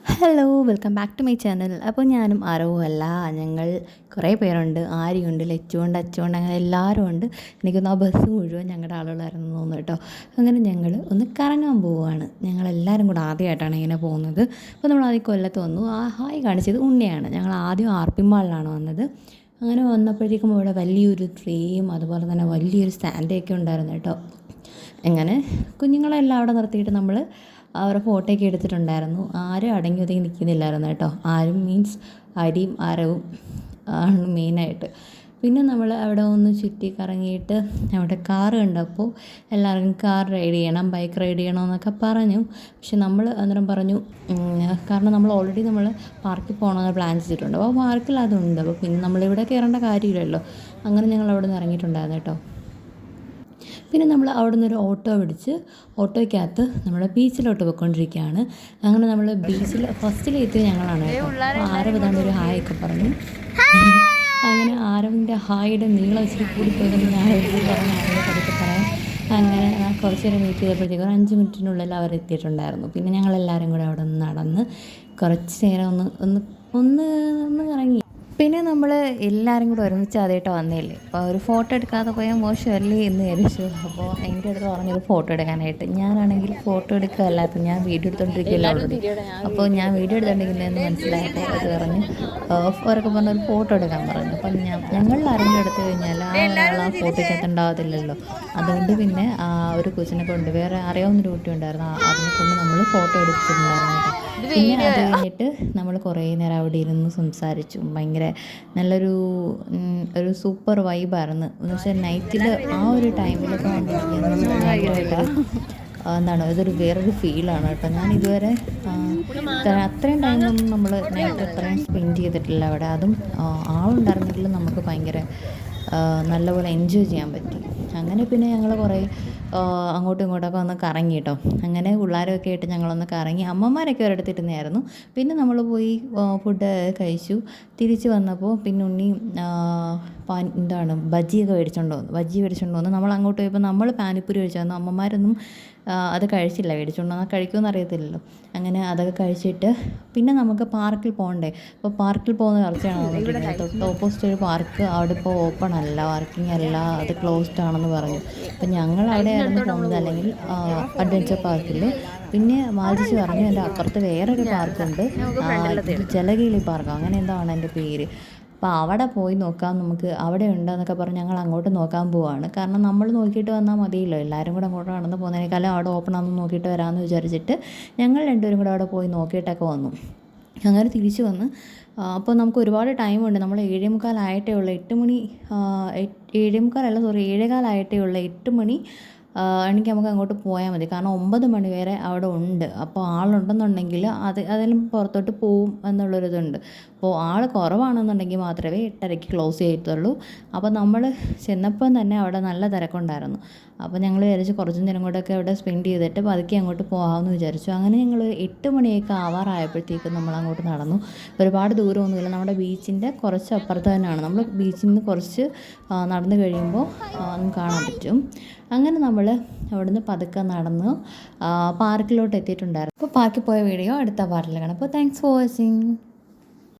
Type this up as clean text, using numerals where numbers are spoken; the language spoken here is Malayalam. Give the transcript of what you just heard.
Hello welcome back to my channel. അപ്പോൾ ഞാനും ആരവും അല്ല, ഞങ്ങൾ കുറേ പേരുണ്ട്. ആര്യയുണ്ട്, ലച്ചുണ്ട്, അച്ചുണ്ട്, അങ്ങനെ എല്ലാവരും ഉണ്ട്. എനിക്കൊന്ന് ആ ബസ് മുഴുവൻ ഞങ്ങളുടെ ആളുകളായിരുന്നു തോന്നുന്നു കേട്ടോ. അങ്ങനെ ഞങ്ങൾ ഒന്ന് കറങ്ങാൻ പോവുകയാണ്. ഞങ്ങളെല്ലാവരും കൂടെ ആദ്യമായിട്ടാണ് ഇങ്ങനെ പോകുന്നത്. അപ്പോൾ നമ്മൾ ആദ്യം കൊല്ലത്ത് വന്നു. ആ ഹായ് കാണിച്ചത് ഉണ്ണിയാണ്. ഞങ്ങൾ ആദ്യം ആർപ്പി മാളിലാണ് വന്നത്. അങ്ങനെ വന്നപ്പോഴത്തേക്കും ഇവിടെ വലിയൊരു ട്രീയും അതുപോലെ തന്നെ വലിയൊരു സ്റ്റാൻഡൊക്കെ ഉണ്ടായിരുന്നു കേട്ടോ. അങ്ങനെ കുഞ്ഞുങ്ങളെല്ലാം അവിടെ നിർത്തിയിട്ട് നമ്മൾ അവരുടെ ഫോട്ടോയൊക്കെ എടുത്തിട്ടുണ്ടായിരുന്നു. ആരും അടങ്ങി ഒതുങ്ങി നിൽക്കുന്നില്ലായിരുന്നു കേട്ടോ. ആരും മീൻസ് അരിയും അരവും ആണ് മെയിനായിട്ട്. പിന്നെ നമ്മൾ അവിടെ ഒന്ന് ചുറ്റി കറങ്ങിയിട്ട് അവിടെ കാറ് കണ്ടപ്പോൾ എല്ലാവർക്കും കാർ റൈഡ് ചെയ്യണം, ബൈക്ക് റൈഡ് ചെയ്യണമെന്നൊക്കെ പറഞ്ഞു. പക്ഷെ നമ്മൾ അന്നേരം പറഞ്ഞു കാരണം നമ്മൾ ഓൾറെഡി പാർക്കിൽ പോകണമെന്ന് പ്ലാൻ ചെയ്തിട്ടുണ്ട്. അപ്പോൾ പാർക്കിൽ അതുണ്ട്. അപ്പോൾ പിന്നെ നമ്മളിവിടെ കയറേണ്ട കാര്യമില്ലല്ലോ. അങ്ങനെ ഞങ്ങൾ അവിടെ നിന്ന് ഇറങ്ങിയിട്ടുണ്ടായിരുന്നു കേട്ടോ. പിന്നെ നമ്മൾ അവിടെ നിന്നൊരു ഓട്ടോ പിടിച്ച് ഓട്ടോയ്ക്കകത്ത് നമ്മൾ ബീച്ചിലോട്ട് പോയിക്കൊണ്ടിരിക്കുകയാണ്. അങ്ങനെ നമ്മൾ ബീച്ചിൽ ഫസ്റ്റിലെത്തിയത് ഞങ്ങളാണ് കേട്ടോ. ആരവ് തന്നെ ഒരു ഹായ് ഒക്കെ പറഞ്ഞു. അങ്ങനെ ആരവിൻ്റെ ഹായുടെ നീളം ഇച്ചിരി കൂടിപ്പോയതെന്ന് ഞാൻ പറഞ്ഞു പതുക്കെ പറയാം. അങ്ങനെ കുറച്ച് നേരം വെയിറ്റ് ചെയ്തപ്പോഴത്തേക്കും ഒരു 5 മിനിറ്റിനുള്ളിൽ അവർ എത്തിയിട്ടുണ്ടായിരുന്നു. പിന്നെ ഞങ്ങളെല്ലാവരും കൂടെ അവിടെ നിന്ന് നടന്ന് കുറച്ച് നേരം ഒന്ന് കറങ്ങി. പിന്നെ നമ്മൾ എല്ലാവരും കൂടെ ഒരുമിച്ച് ആദ്യമായിട്ട് വന്നില്ലേ, അപ്പോൾ ഒരു ഫോട്ടോ എടുക്കാതെ പോയാൽ മോശമല്ലേ എന്ന് വിചാരിച്ചു. അപ്പോൾ എൻ്റെ അടുത്ത് പറഞ്ഞൊരു ഫോട്ടോ എടുക്കാനായിട്ട്. ഞാനാണെങ്കിൽ ഫോട്ടോ എടുക്കുകയല്ലാത്ത ഞാൻ വീഡിയോ എടുത്തോണ്ടിരിക്കില്ല ഓൾറെഡി. അപ്പോൾ ഞാൻ വീഡിയോ എടുത്തോണ്ടിരിക്കുന്നതെന്ന് മനസ്സിലായപ്പോൾ അത് പറഞ്ഞ് അവരൊക്കെ പറഞ്ഞൊരു ഫോട്ടോ എടുക്കാൻ പറഞ്ഞു. അപ്പം ഞങ്ങളിൽ ആരെങ്കിലും എടുത്തു കഴിഞ്ഞാൽ ആ ഫോട്ടോയ്ക്കകത്ത് ഉണ്ടാകത്തില്ലല്ലോ. അതുകൊണ്ട് പിന്നെ ഒരു കൊച്ചിനെ കൊണ്ട്, വേറെ അറിയാവുന്നൊരു കുട്ടി ഉണ്ടായിരുന്നു, അതിനെ കൊണ്ട് നമ്മൾ ഫോട്ടോ എടുത്തിട്ടുണ്ടായിരുന്നു കേട്ടോ. പിന്നെ അത് കഴിഞ്ഞിട്ട് നമ്മൾ കുറേ നേരം അവിടെ ഇരുന്ന് സംസാരിച്ചു. ഭയങ്കര നല്ലൊരു സൂപ്പർ വൈബായിരുന്നു. എന്ന് വെച്ചാൽ നൈറ്റിൽ ആ ഒരു ടൈമിലൊക്കെ ഭയങ്കരമായിട്ട് ഇതൊരു വേറൊരു ഫീലാണ് കേട്ടോ. ഞാൻ ഇതുവരെ അത്രയും ടൈമൊന്നും നമ്മൾ നൈറ്റ് അത്രയും സ്പെൻഡ് ചെയ്തിട്ടില്ല അവിടെ. അതും ആളുണ്ടായിരുന്നെങ്കിലും നമുക്ക് ഭയങ്കര നല്ലപോലെ എൻജോയ് ചെയ്യാൻ പറ്റി. അങ്ങനെ പിന്നെ ഞങ്ങൾ കുറേ അങ്ങോട്ടും ഇങ്ങോട്ടൊക്കെ ഒന്ന് കറങ്ങി കേട്ടോ. അങ്ങനെ പിള്ളേരൊക്കെ ആയിട്ട് ഞങ്ങളൊന്ന് കറങ്ങി. അമ്മമാരൊക്കെ ഒരിടത്തിരുന്നായിരുന്നു. പിന്നെ നമ്മൾ പോയി ഫുഡ് കഴിച്ചു. തിരിച്ച് വന്നപ്പോൾ പിന്നെ ഉണ്ണി ബജ്ജിയൊക്കെ മേടിച്ചുകൊണ്ട് വന്നു. നമ്മൾ അങ്ങോട്ട് പോയപ്പോൾ നമ്മൾ പാനിപ്പൂരി കഴിച്ചു വന്നു. അമ്മമാരൊന്നും അത് കഴിച്ചില്ല. മേടിച്ചുകൊണ്ട് കഴിക്കുമെന്ന് അറിയത്തില്ലല്ലോ. അങ്ങനെ അതൊക്കെ കഴിച്ചിട്ട് പിന്നെ നമുക്ക് പാർക്കിൽ പോകണ്ടേ. അപ്പോൾ പാർക്കിൽ പോകുന്ന ചർച്ചയാണ്. തൊട്ട് ഓപ്പോസിറ്റ് ഒരു പാർക്ക് അവിടെ ഇപ്പോൾ ഓപ്പൺ അല്ല, വർക്കിംഗ് അല്ല, അത് ക്ലോസ്ഡ് ആണെന്ന് പറഞ്ഞു. അപ്പം ഞങ്ങൾ അവിടെയായിരുന്നു പോകുന്നത്, അല്ലെങ്കിൽ അഡ്വഞ്ചർ പാർക്കിൽ. പിന്നെ മാജിച്ച് പറഞ്ഞു എൻ്റെ അപ്പുറത്ത് വേറൊരു പാർക്കുണ്ട്, ജലകീളി പാർക്ക് അങ്ങനെ എന്താണ് എൻ്റെ പേര്. അപ്പോൾ അവിടെ പോയി നോക്കാം, നമുക്ക് അവിടെ ഉണ്ടെന്നൊക്കെ പറഞ്ഞ് ഞങ്ങൾ അങ്ങോട്ട് നോക്കാൻ പോവാണ്. കാരണം നമ്മൾ നോക്കിയിട്ട് വന്നാൽ മതിയല്ലോ, എല്ലാവരും കൂടെ അങ്ങോട്ട് നടന്ന് പോകുന്നതിനേക്കാളും അവിടെ ഓപ്പൺ ആണെന്ന് നോക്കിയിട്ട് വരാമെന്ന് വിചാരിച്ചിട്ട് ഞങ്ങൾ രണ്ടുപേരും കൂടെ അവിടെ പോയി നോക്കിയിട്ടൊക്കെ വന്നു. അങ്ങനെ തിരിച്ച് വന്ന് അപ്പോൾ നമുക്ക് ഒരുപാട് ടൈമുണ്ട്. നമ്മൾ 7:45 ആയിട്ടേ ഉള്ളൂ. 8 മണി 7:15 ആയിട്ടേ ഉള്ളൂ. 8 മണി ആണെങ്കിൽ നമുക്ക് അങ്ങോട്ട് പോയാൽ മതി. കാരണം 9 മണി വരെ അവിടെ ഉണ്ട്. അപ്പോൾ ആളുണ്ടെന്നുണ്ടെങ്കിൽ അതിലും പുറത്തോട്ട് പോവും എന്നുള്ളൊരിതുണ്ട്. അപ്പോൾ ആൾ കുറവാണെന്നുണ്ടെങ്കിൽ മാത്രമേ 8:30 ക്ലോസ് ചെയ്യത്തുള്ളൂ. അപ്പോൾ നമ്മൾ ചെന്നപ്പം തന്നെ അവിടെ നല്ല തിരക്കുണ്ടായിരുന്നു. അപ്പോൾ ഞങ്ങൾ വിചാരിച്ച് കുറച്ച് നേരം കൂടെയൊക്കെ അവിടെ സ്പെൻഡ് ചെയ്തിട്ട് പതുക്കെ അങ്ങോട്ട് പോകാമെന്ന് വിചാരിച്ചു. അങ്ങനെ ഞങ്ങൾ 8 മണിയൊക്കെ ആവാറായപ്പോഴത്തേക്കും നമ്മൾ അങ്ങോട്ട് നടന്നു. ഒരുപാട് ദൂരമൊന്നുമില്ല, നമ്മുടെ ബീച്ചിൻ്റെ കുറച്ച് അപ്പുറത്ത് തന്നെയാണ്. നമ്മൾ ബീച്ചിൽ നിന്ന് കുറച്ച് നടന്നു കഴിയുമ്പോൾ നമുക്ക് കാണാൻ പറ്റും. അങ്ങനെ നമ്മൾ അവിടുന്ന് പതുക്കെ നടന്ന് പാർക്കിലോട്ട് എത്തിയിട്ടുണ്ടായിരുന്നു. അപ്പോൾ പാർക്കിൽ പോയ വീഡിയോ അടുത്ത പാർട്ടിൽ കാണാം. അപ്പോൾ താങ്ക്സ് ഫോർ വാച്ചിങ്.